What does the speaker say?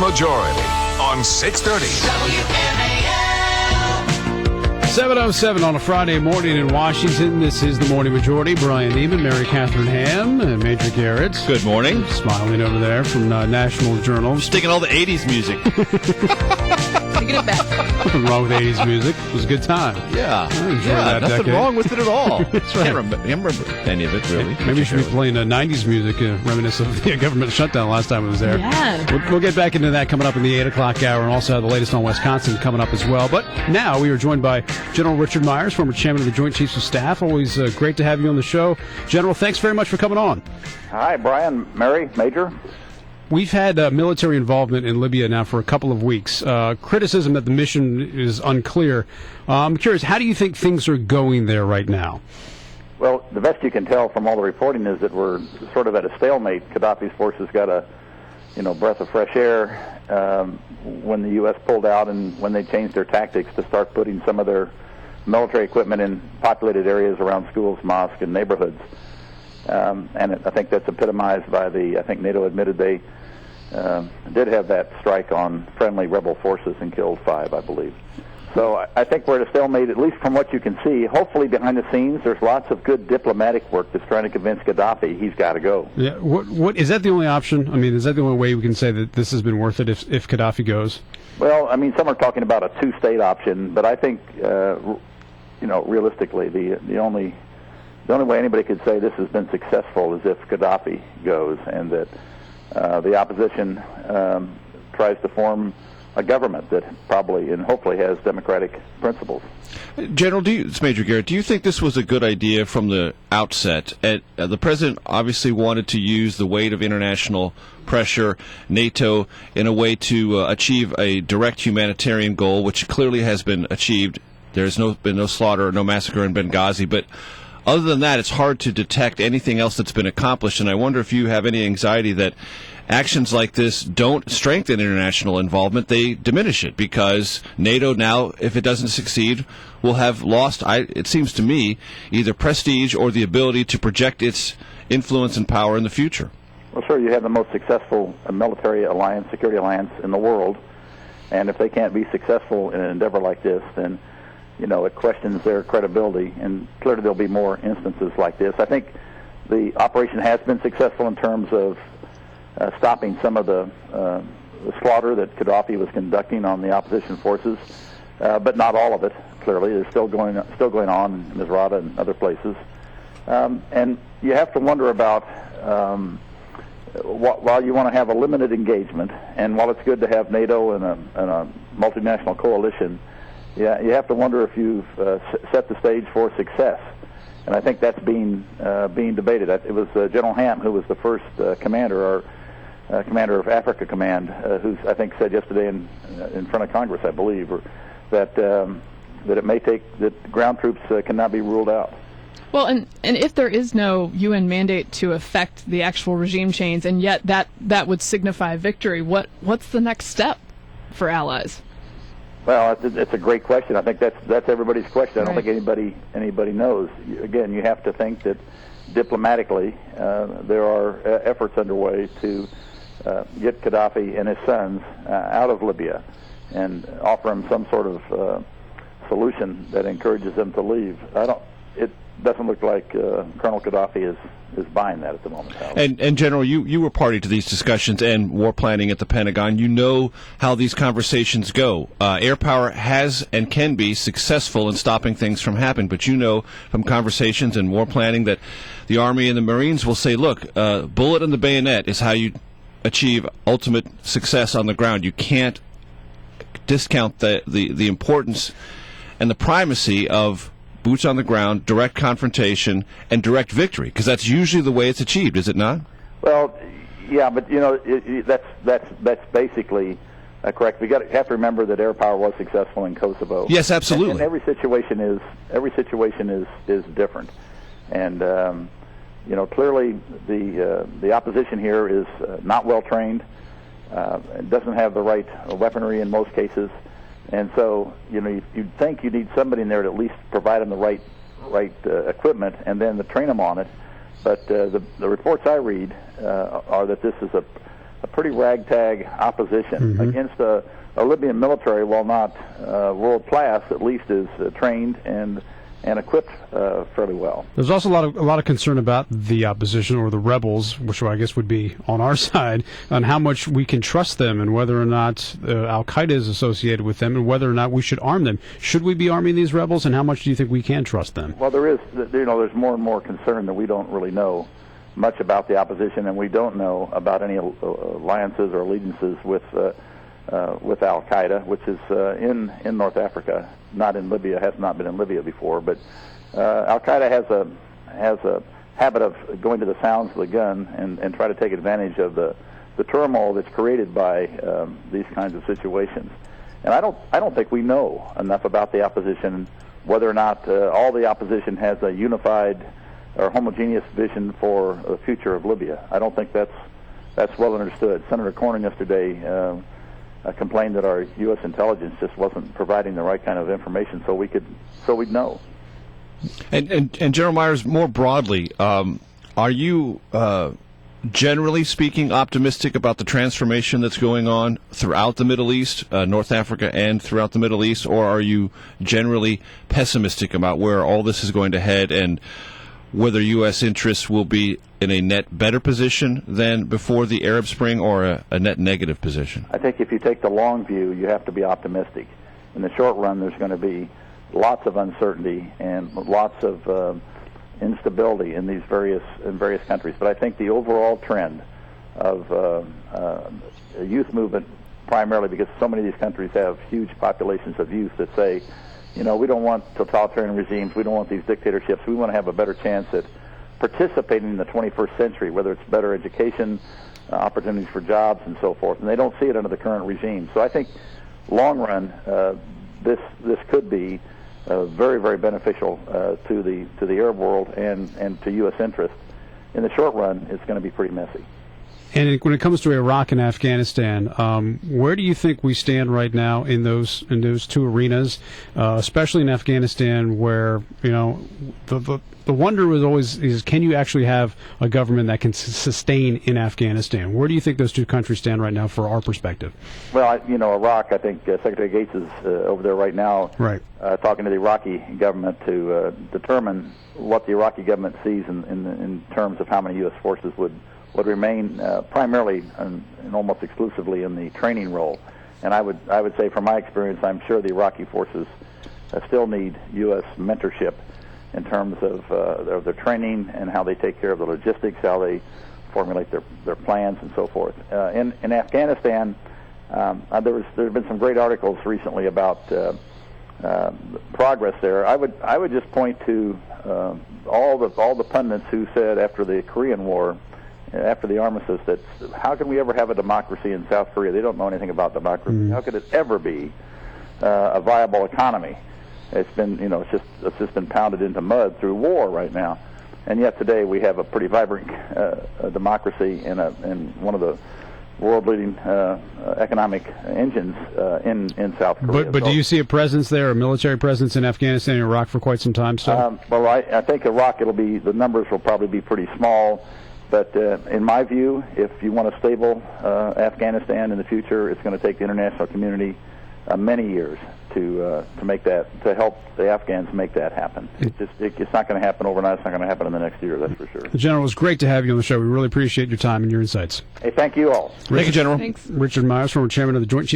Majority on 630. WMAL. 7:07 on a Friday morning in Washington. This is the Morning Majority. Brian Neiman, Mary Catherine Ham, and Major Garrett. Good morning. Smiling over there from National Journal. Sticking all the 80s music. Taking it back. Nothing wrong with 80s music. It was a good time. Yeah. I enjoyed that nothing decade. wrong with it at all. That's right. Can't remember any of it, really. Maybe you should be playing 90s music, reminiscent of the government shutdown last time it was there. Yeah. We'll get back into that coming up in the 8 o'clock hour, and also have the latest on Wisconsin coming up as well. But now we are joined by General Richard Myers, former chairman of the Joint Chiefs of Staff. Always great to have you on the show. General, thanks very much for coming on. Hi, Brian, Mary, Major. We've had military involvement in Libya now for a couple of weeks. Criticism that the mission is unclear. I'm curious, how do you think things are going there right now? Well, the best you can tell from all the reporting is that we're sort of at a stalemate. Gaddafi's forces got a, breath of fresh air when the U.S. pulled out and when they changed their tactics to start putting some of their military equipment in populated areas around schools, mosques, and neighborhoods. And I think that's epitomized by I think NATO admitted they did have that strike on friendly rebel forces and killed 5, I believe. So I think we're at a stalemate, at least from what you can see. Hopefully behind the scenes, there's lots of good diplomatic work that's trying to convince Gaddafi he's got to go. Yeah. What is that the only option? I mean, is that the only way we can say that this has been worth it if Gaddafi goes? Well, I mean, some are talking about a two-state option, but I think, realistically, the only way anybody could say this has been successful is if Gaddafi goes and that the opposition tries to form a government that probably and hopefully has democratic principles. General, it's Major Garrett, do you think this was a good idea from the outset? The president obviously wanted to use the weight of international pressure, NATO, in a way to achieve a direct humanitarian goal, which clearly has been achieved. There's been no slaughter, no massacre in Benghazi, but other than that, it's hard to detect anything else that's been accomplished, and I wonder if you have any anxiety that actions like this don't strengthen international involvement, they diminish it, because NATO now, if it doesn't succeed, will have lost, it seems to me, either prestige or the ability to project its influence and power in the future. Well, sure, you have the most successful military alliance, security alliance in the world, and if they can't be successful in an endeavor like this, then it questions their credibility, and clearly there'll be more instances like this. I think the operation has been successful in terms of stopping some of the slaughter that Gaddafi was conducting on the opposition forces, but not all of it. Clearly, there's still going on in Misrata and other places, and you have to wonder about while you want to have a limited engagement, and while it's good to have NATO and a multinational coalition. Yeah, you have to wonder if you've set the stage for success, and I think that's being debated. It was General Ham who was the first commander, our commander of Africa Command, who I think said yesterday in front of Congress, I believe, that it may take that ground troops cannot be ruled out. Well, and if there is no UN mandate to affect the actual regime change, and yet that would signify victory, what's the next step for allies? Well, it's a great question. I think that's everybody's question. I don't Right. think anybody knows. Again, you have to think that diplomatically there are efforts underway to get Gaddafi and his sons out of Libya and offer them some sort of solution that encourages them to leave. It doesn't look like Colonel Gaddafi is buying that at the moment. And General, you were party to these discussions and war planning at the Pentagon. You know how these conversations go. Air power has and can be successful in stopping things from happening, but you know from conversations and war planning that the Army and the Marines will say, look, bullet in the bayonet is how you achieve ultimate success on the ground. You can't discount the importance and the primacy of boots on the ground, direct confrontation, and direct victory, because that's usually the way it's achieved, is it not? Well, yeah, but that's basically correct. We have to remember that air power was successful in Kosovo. Yes, absolutely. And every situation is different, and clearly the opposition here is not well trained. It doesn't have the right weaponry in most cases. And so, you'd think you need somebody in there to at least provide them the right equipment and then to train them on it. But the reports I read are that this is pretty ragtag opposition against a Libyan military, while not world class, at least is trained and equipped fairly well. There's also a lot of concern about the opposition or the rebels, which I guess would be on our side, on how much we can trust them and whether or not Al Qaeda is associated with them and whether or not we should arm them. Should we be arming these rebels, and how much do you think we can trust them? Well, there's more and more concern that we don't really know much about the opposition, and we don't know about any alliances or allegiances with Al Qaeda, which is in North Africa, not in Libya, has not been in Libya before. But Al Qaeda has a habit of going to the sounds of the gun and try to take advantage of the turmoil that's created by these kinds of situations. And I don't think we know enough about the opposition, whether or not all the opposition has a unified or homogeneous vision for the future of Libya. I don't think that's well understood. Senator Cornyn yesterday complained that our U.S. intelligence just wasn't providing the right kind of information, so we'd know. And General Myers, more broadly, are you generally speaking optimistic about the transformation that's going on throughout the Middle East, North Africa, and throughout the Middle East, or are you generally pessimistic about where all this is going to head and whether U.S. interests will be in a net better position than before the Arab Spring or a net negative position? I think if you take the long view, you have to be optimistic. In the short run, there's going to be lots of uncertainty and lots of instability in various countries. But I think the overall trend of a youth movement, primarily because so many of these countries have huge populations of youth that say, we don't want totalitarian regimes, we don't want these dictatorships, we want to have a better chance at participating in the 21st century, whether it's better education, opportunities for jobs, and so forth. And they don't see it under the current regime. So I think, long run, this could be very, very beneficial to the Arab world and to U.S. interests. In the short run, it's going to be pretty messy. And when it comes to Iraq and Afghanistan, where do you think we stand right now in those two arenas, especially in Afghanistan, where the wonder was always can you actually have a government that can sustain in Afghanistan? Where do you think those two countries stand right now, for our perspective? Well, Iraq. I think Secretary Gates is over there right now, right, talking to the Iraqi government to determine what the Iraqi government sees in terms of how many U.S. forces would remain primarily and almost exclusively in the training role. And I would say, from my experience, I'm sure the Iraqi forces still need U.S. mentorship in terms of their training and how they take care of the logistics, how they formulate their plans, and so forth. In Afghanistan, there have been some great articles recently about progress there. I would just point to all the pundits who said after the Korean War, after the armistice, that how can we ever have a democracy in South Korea? They don't know anything about democracy. How could it ever be a viable economy? It's been, it's just been pounded into mud through war right now, and yet today we have a pretty vibrant democracy in one of the world-leading economic engines in South Korea. But do you see a presence there, a military presence in Afghanistan and Iraq for quite some time still? Well, I think Iraq, the numbers will probably be pretty small. But in my view, if you want a stable Afghanistan in the future, it's going to take the international community many years to help the Afghans make that happen. It's not going to happen overnight. It's not going to happen in the next year, that's for sure. General, it was great to have you on the show. We really appreciate your time and your insights. Hey, thank you all. Thank you, General. Thanks. Richard Myers, former chairman of the Joint Chiefs